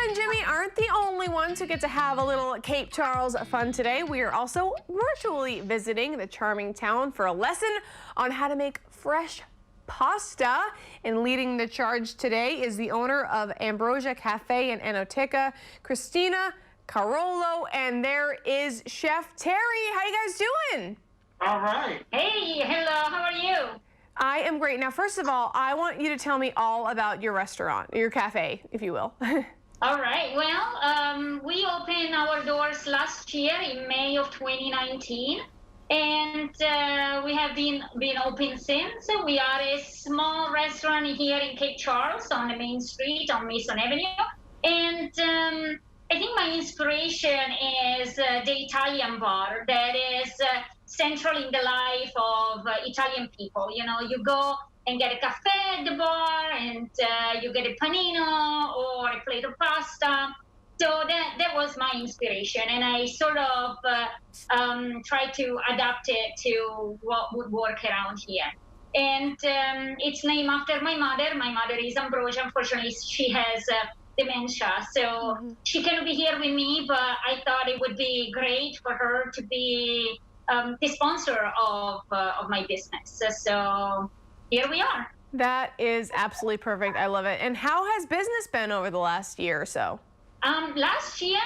and Jimmy aren't the only ones who get to have a little Cape Charles fun today. We are also virtually visiting the charming town for a lesson on how to make fresh pasta. And leading the charge today is the owner of Ambrogia Cafe and Enoteca, Christina Carollo, and there is Chef Terry. How you guys doing? All right. Hey, hello, how are you? I am great. Now, first of all, I want you to tell me all about your restaurant, your cafe, if you will. All right, well, we opened our doors last year in May of 2019, and we have been open since. We are a small restaurant here in Cape Charles on the main street on Mason Avenue, and I think my inspiration is the Italian bar that is central in the life of Italian people. You know, you go and get a cafe at the bar, and you get a panino or a plate of pasta. So that was my inspiration, and I sort of tried to adapt it to what would work around here. And it's named after my mother. My mother is Ambrogia. Unfortunately, she has dementia, so she cannot be here with me, but I thought it would be great for her to be the sponsor of my business. So here we are. That is absolutely perfect. I love it. And how has business been over the last year or so? Last year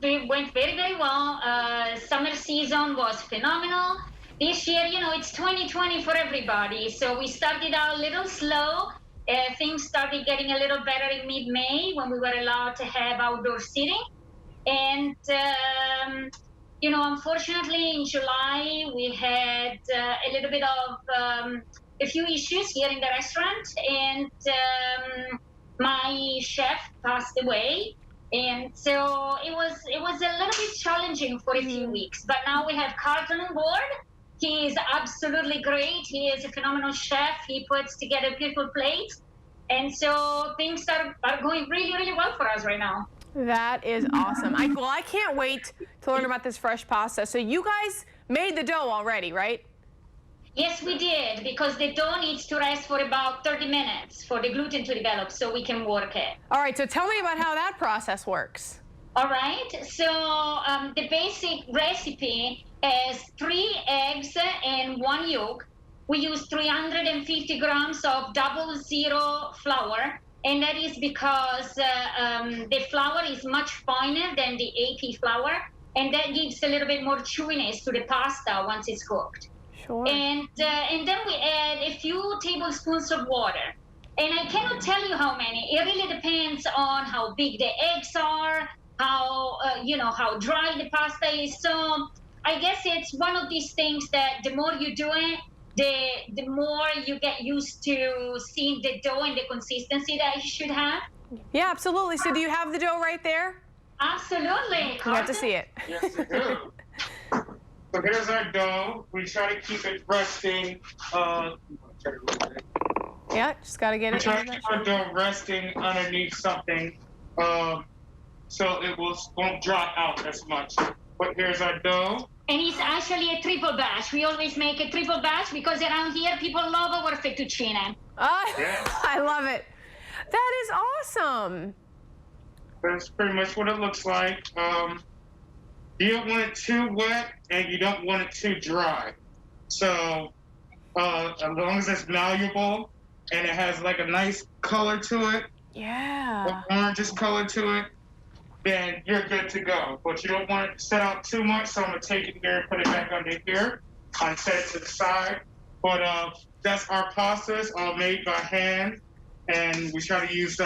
it went very, very well. Summer season was phenomenal. This year, you know, it's 2020 for everybody. So we started out a little slow. Things started getting a little better in mid-May when we were allowed to have outdoor seating. And, you know, unfortunately, in July, we had a little bit of a few issues here in the restaurant. And my chef passed away. And so it was a little bit challenging for a few weeks. But now we have Carlton on board. He is absolutely great. He is a phenomenal chef. He puts together beautiful plates. And so things are going really, really well for us right now. That is awesome. Well, I can't wait to learn about this fresh pasta. So you guys made the dough already, right? Yes, we did, because the dough needs to rest for about 30 minutes for the gluten to develop so we can work it. All right, so tell me about how that process works. All right, so the basic recipe is 3 eggs and 1 yolk. We use 350 grams of 00 flour, and that is because the flour is much finer than the AP flour, and that gives a little bit more chewiness to the pasta once it's cooked. Sure. And then we add a few tablespoons of water. And I cannot tell you how many. It really depends on how big the eggs are, how you know, how dry the pasta is. So I guess it's one of these things that the more you do it, the more you get used to seeing the dough and the consistency that it should have. Yeah, absolutely. So do you have the dough right there? Absolutely. You have to see it. Yes, we do. So here's our dough. We try to keep it resting. Yeah, just got to get We it. try to keep our dough resting underneath something, so it won't drop out as much. But here's our dough. And it's actually a triple batch. We always make a triple batch because around here people love our fettuccine. Yes. I love it. That is awesome. That's pretty much what it looks like. You don't want it too wet, and you don't want it too dry. So as long as it's malleable and it has like a nice color to it, Yeah. an orangish color to it, then you're good to go. But you don't want it to set out too much, so I'm gonna take it here and put it back under here and set it to the side. But that's our pastas, all made by hand, and we try to use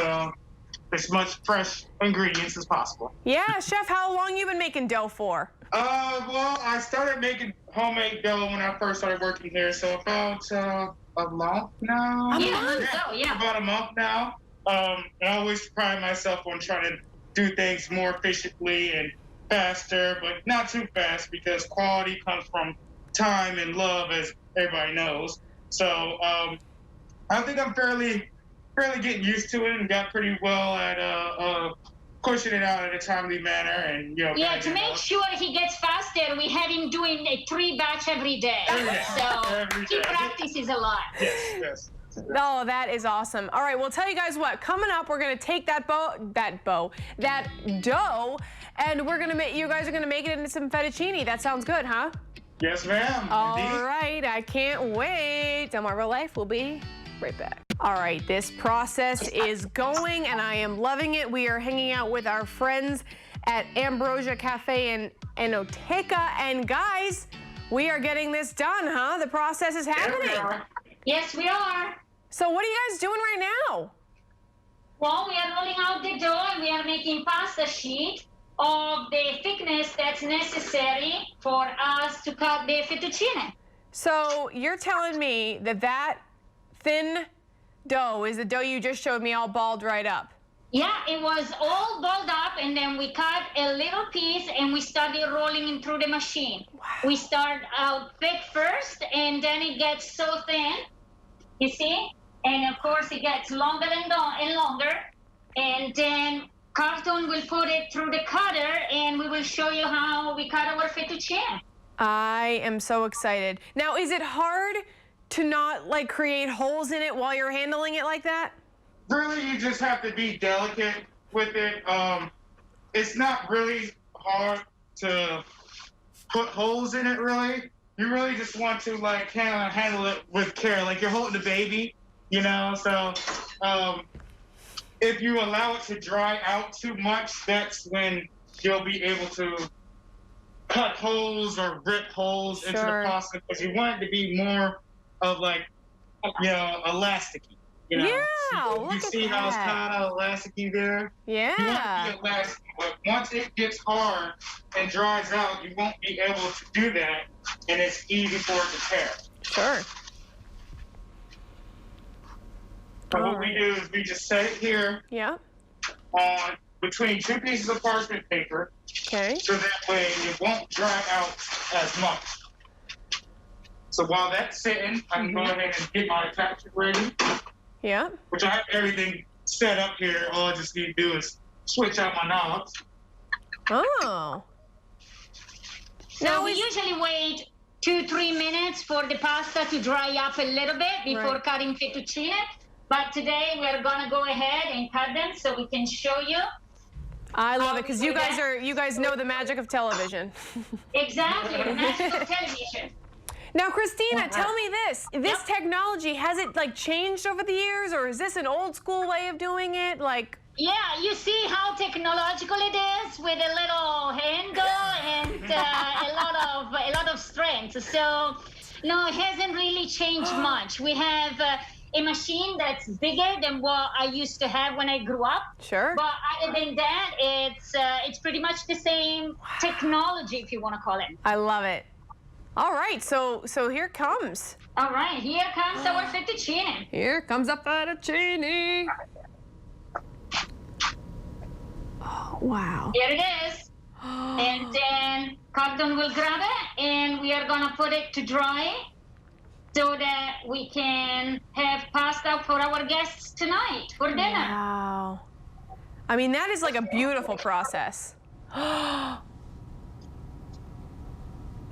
as much fresh ingredients as possible. Yeah, Chef, how long you been making dough for? Well, I started making homemade dough when I first started working here, so about a month now. Yeah. About a month now. I always pride myself on trying to do things more efficiently and faster, but not too fast, because quality comes from time and love, as everybody knows. So I think I'm fairly getting used to it and got pretty well at pushing it out in a timely manner, and Yeah, to make sure he gets faster, we have him doing a 3 batch every day. Yeah, So every he day. practices a lot. Yes. Oh, that is awesome. All right, we'll tell you guys what. Coming up, we're gonna take that dough, and you guys are gonna make it into some fettuccine. That sounds good, huh? Yes, ma'am. All Indeed. right, I can't wait. Delmar Real Life will be right back. All right, this process is going, and I am loving it. We are hanging out with our friends at Ambrogia Cafe and Enoteca, and guys, we are getting this done, huh? The process is happening. Yes, we are. So what are you guys doing right now? Well, we are rolling out the dough and we are making pasta sheet of the thickness that's necessary for us to cut the fettuccine. So you're telling me that thin dough is the dough you just showed me all balled right up? Yeah, it was all balled up, and then we cut a little piece and we started rolling it through the machine. Wow. We start out thick first, and then it gets so thin, you see? And of course it gets longer and longer, and then Carlton will put it through the cutter and we will show you how we cut our fettuccine. I am so excited. Now, is it hard to not like create holes in it while you're handling it like that? Really, you just have to be delicate with it. It's not really hard to put holes in it, really. You really just want to like handle it with care, like you're holding a baby, you know? So if you allow it to dry out too much, that's when you'll be able to cut holes or rip holes into the pasta, because you want it to be more of like, elasticy. You know? Yeah, look you see how it's kind of elasticy there? Yeah. You want it to be elastic, but once it gets hard and dries out, you won't be able to do that, and it's easy for it to tear. Sure. So what we do is we just set it here on between two pieces of parchment paper, so that way it won't dry out as much. So while that's sitting, I can go ahead and get my attachment ready. Yeah. Which I have everything set up here. All I just need to do is switch out my knobs. Oh. Now we usually wait 2-3 minutes for the pasta to dry up a little bit before cutting fettuccine. But today we're gonna go ahead and cut them so we can show you. I love it, because you guys know the magic of television. Exactly, the magic of television. Now, Christina, tell me this. This technology, has it like changed over the years, or is this an old school way of doing it? Like, yeah, you see how technological it is with a little handle and a lot of strength. So, no, it hasn't really changed much. We have a machine that's bigger than what I used to have when I grew up. Sure. But other than that, it's pretty much the same technology, if you want to call it. I love it. All right, so here it comes. All right, here comes our fettuccine. Here comes the fettuccine. Oh, wow. Here it is. And then Carlton will grab it, and we are gonna put it to dry so that we can have pasta for our guests tonight for dinner. Wow. I mean, that is like a beautiful process.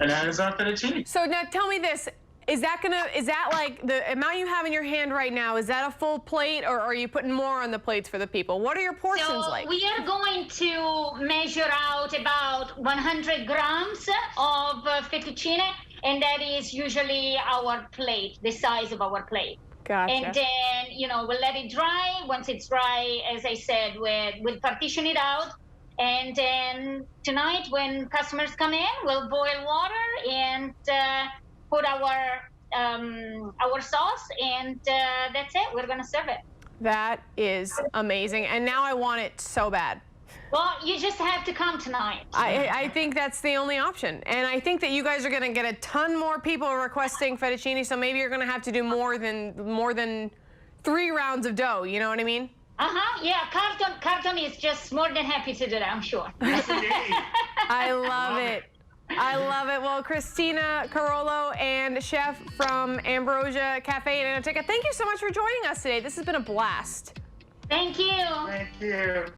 And that is our fettuccine. So now tell me this, is that like the amount you have in your hand right now, is that a full plate, or are you putting more on the plates for the people? What are your portions like? We are going to measure out about 100 grams of fettuccine, and that is usually our plate, the size of our plate. Gotcha. And then, we'll let it dry. Once it's dry, as I said, we'll partition it out. And then tonight, when customers come in, we'll boil water and put our sauce, and that's it. We're gonna serve it. That is amazing, and now I want it so bad. Well, you just have to come tonight. I think that's the only option, and I think that you guys are gonna get a ton more people requesting fettuccine. So maybe you're gonna have to do more than 3 rounds of dough. You know what I mean? Yeah, Carlton is just more than happy to do that, I'm sure. I love it. I love it. Well, Christina Carollo and chef from Ambrogia Cafe and Enoteca, thank you so much for joining us today. This has been a blast. Thank you. Thank you.